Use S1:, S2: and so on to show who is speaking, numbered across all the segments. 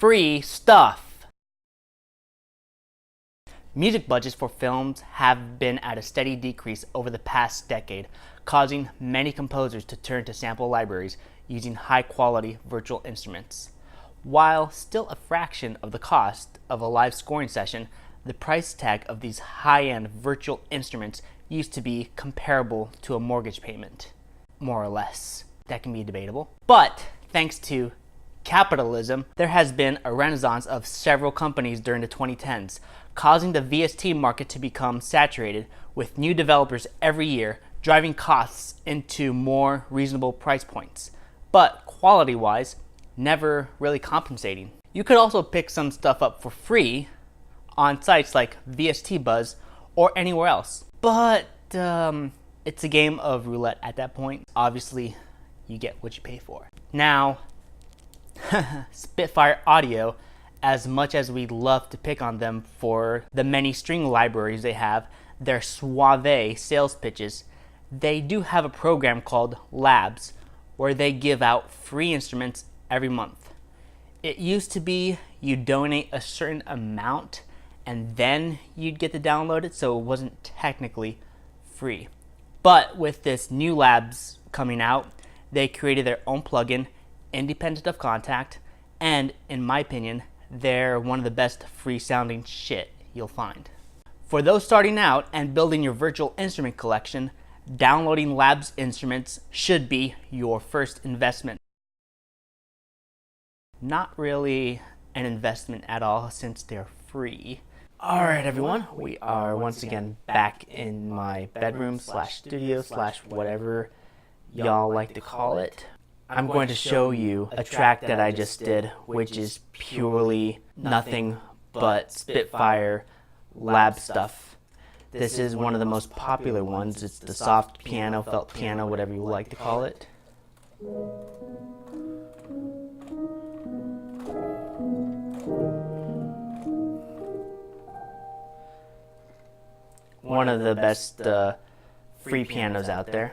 S1: free stuff. Music budgets for films have been at a steady decrease over the past decade, causing many composers to turn to sample libraries using high-quality virtual instruments. While still a fraction of the cost of a live scoring session, the price tag of these high-end virtual instruments used to be comparable to a mortgage payment, more or less. That can be debatable. But thanks to capitalism, there has been a renaissance of several companies during the 2010s, causing the VST market to become saturated with new developers every year, driving costs into more reasonable price points, but quality-wise, never really compensating. You could also pick some stuff up for free on sites like VST Buzz or anywhere else, but it's a game of roulette at that point. Obviously, you get what you pay for. Now, Spitfire Audio, as much as we love to pick on them for the many string libraries they have, their suave sales pitches, they do have a program called Labs where they give out free instruments every month. It used to be you donate a certain amount and then you'd get to download it, so it wasn't technically free. But with this new Labs coming out, they created their own plugin, independent of Contact, and in my opinion, they're one of the best free sounding shit you'll find. For those starting out and building your virtual instrument collection, downloading Labs instruments should be your first investment. Not really an investment at all since they're free. Alright everyone, we are once again back in my bedroom slash studio slash whatever y'all like to call it. I'm going to show you a track that I just did, which is purely nothing but Spitfire lab stuff. This is one of the most popular ones. It's the soft piano, felt piano, whatever you like to call it. One of the best free pianos out there.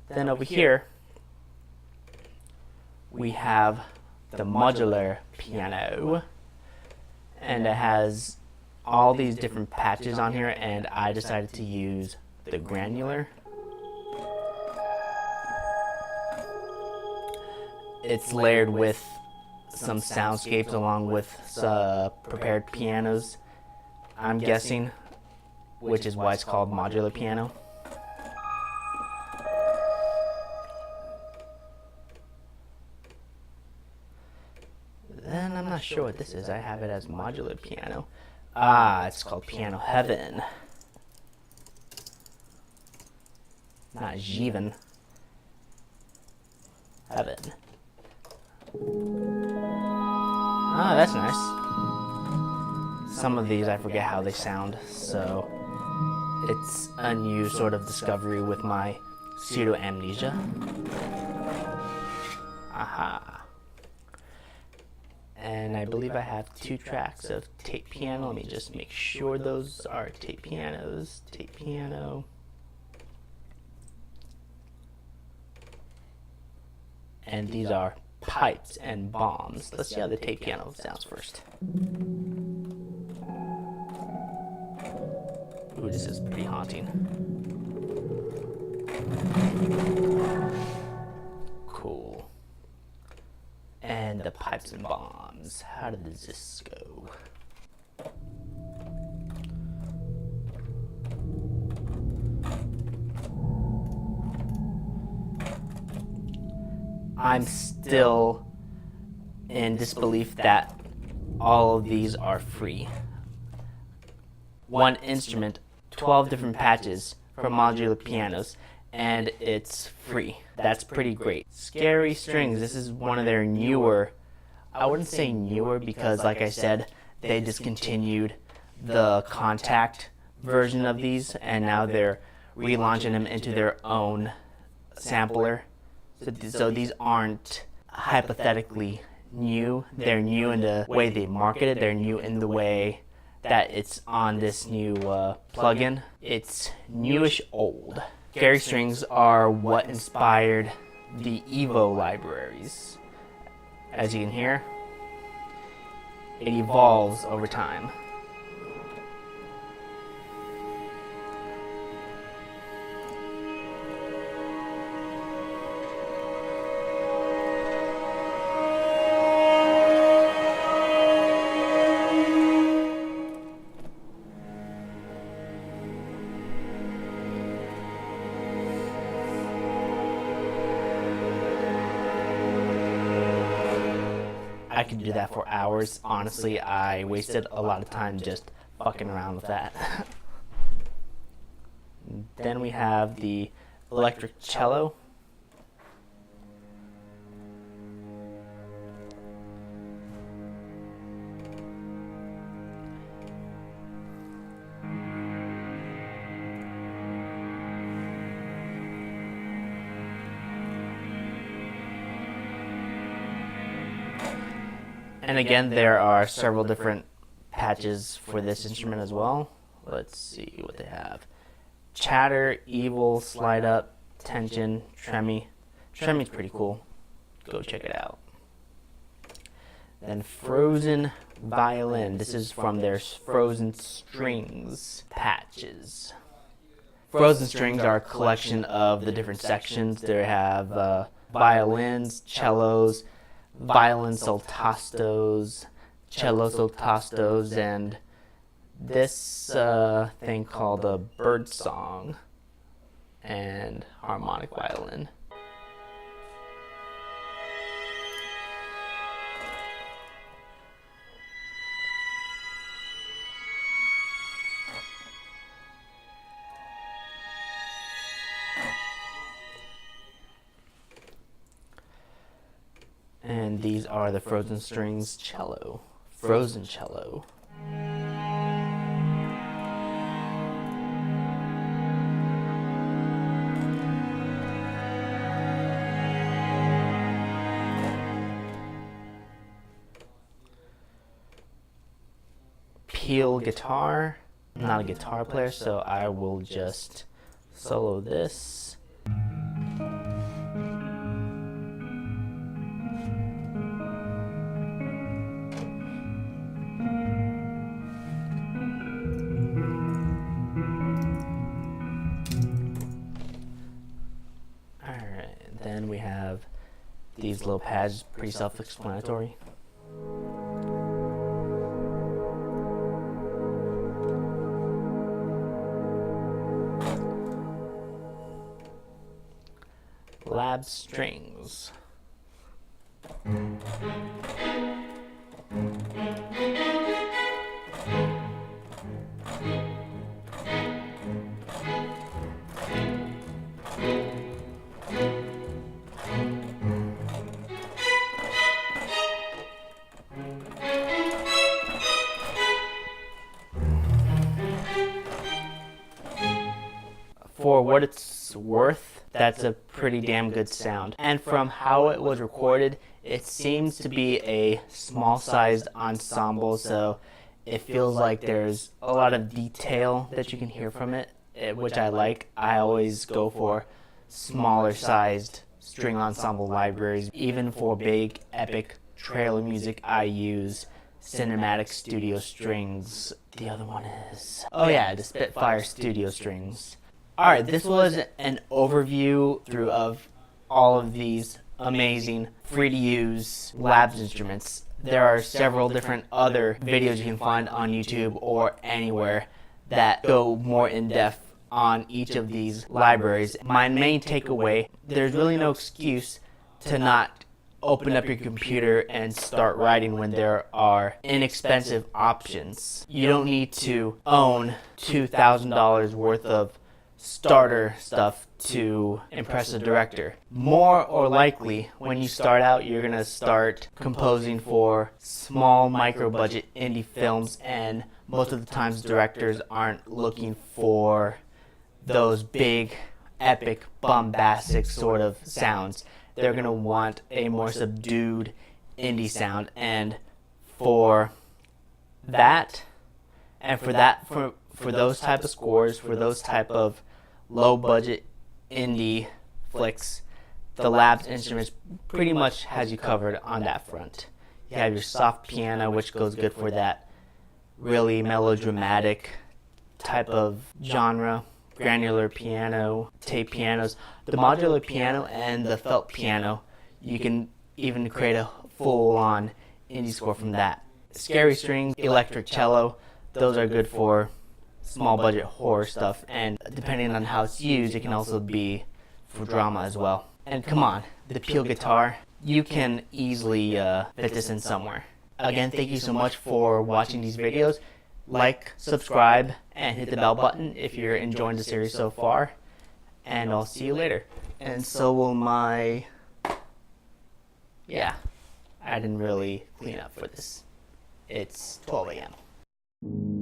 S1: Then over here, we have the modular piano, and it has all these different patches on here, and I decided to use the granular. It's layered with some soundscapes along with prepared pianos, I'm guessing, which is why it's called modular piano. Then I'm not sure what this is. I have it as modular piano. Ah, it's called Piano Heaven. Not Jeevan. Heaven. Ah, that's nice. Some of these I forget how they sound, so it's a new sort of discovery with my pseudo-amnesia. Aha. And I believe I have 2 tracks of tape piano. Let me just make sure those are tape pianos. Tape piano. And these are pipes and bombs. Let's see how the tape piano sounds first. Ooh, this is pretty haunting. Cool. And the pipes and bombs. How does this go? I'm still in disbelief that all of these are free. One instrument, 12 different patches for modular pianos, and it's free. That's pretty great. Scary Strings, this is one of their newer, I wouldn't say newer because like I said, they discontinued the Contact version of these and now they're relaunching them into their own sampler. So these aren't hypothetically new. They're new in the way they market it. They're new in the way that it's on this new plugin. It's newish old. Scary Strings are what inspired the Evo libraries. As you can hear, it evolves over time. I could do that for hours. Honestly, I wasted a lot of time just fucking around with that. Then we have the electric cello. And again, there are several different patches for this instrument as well. Let's see what they have. Chatter, evil, slide up, tension, tremie. Tremie's pretty cool. Go check it out. Then frozen violin. This is from their frozen strings patches. Frozen strings are a collection of the different sections. They have violins, cellos, violin soltastos, cello soltastos, and this thing called a bird song and harmonic violin. And these are the frozen strings cello. Frozen cello. Peel guitar. I'm not a guitar player, so I will just solo this. Then we have these little pads, pretty self-explanatory. Lab strings. For what it's worth, that's a pretty damn good sound. And from how it was recorded, it seems to be a small-sized ensemble, so it feels like there's a lot of detail that you can hear from it, which I like. I always go for smaller-sized string ensemble libraries. Even for big, epic trailer music, I use Cinematic Studio Strings. The other one is... oh yeah, the Spitfire Studio Strings. Alright, this was an overview of all of these amazing free-to-use Labs instruments. There are several different other videos you can find on YouTube or anywhere that go more in-depth on each of these libraries. My main takeaway, there's really no excuse to not open up your computer and start writing when there are inexpensive options. You don't need to own $2,000 worth of starter stuff to impress a director. More or likely, when you start out, you're going to start composing for small micro-budget indie films, and most of the times directors aren't looking for those big, epic, bombastic sort of sounds. They're going to want a more subdued indie sound, and for that, for those type of scores, for those type of low-budget indie flicks, the Labs Instruments pretty much has you covered on that front. You have your soft piano, which goes good for that really melodramatic type of genre. Granular piano, tape pianos, the modular piano, and the felt piano. You can even create a full-on indie score from that. Scary strings, electric cello, those are good for small budget horror stuff, and depending on how it's used, it can also be for drama as well. And come on, the Peel guitar, you can easily fit this in somewhere. Again, thank you so much for watching these videos. Like, subscribe, and hit the bell button if you're enjoying the series so far. And I'll see you later. And so will my... Yeah, I didn't really clean up for this. It's 12 a.m.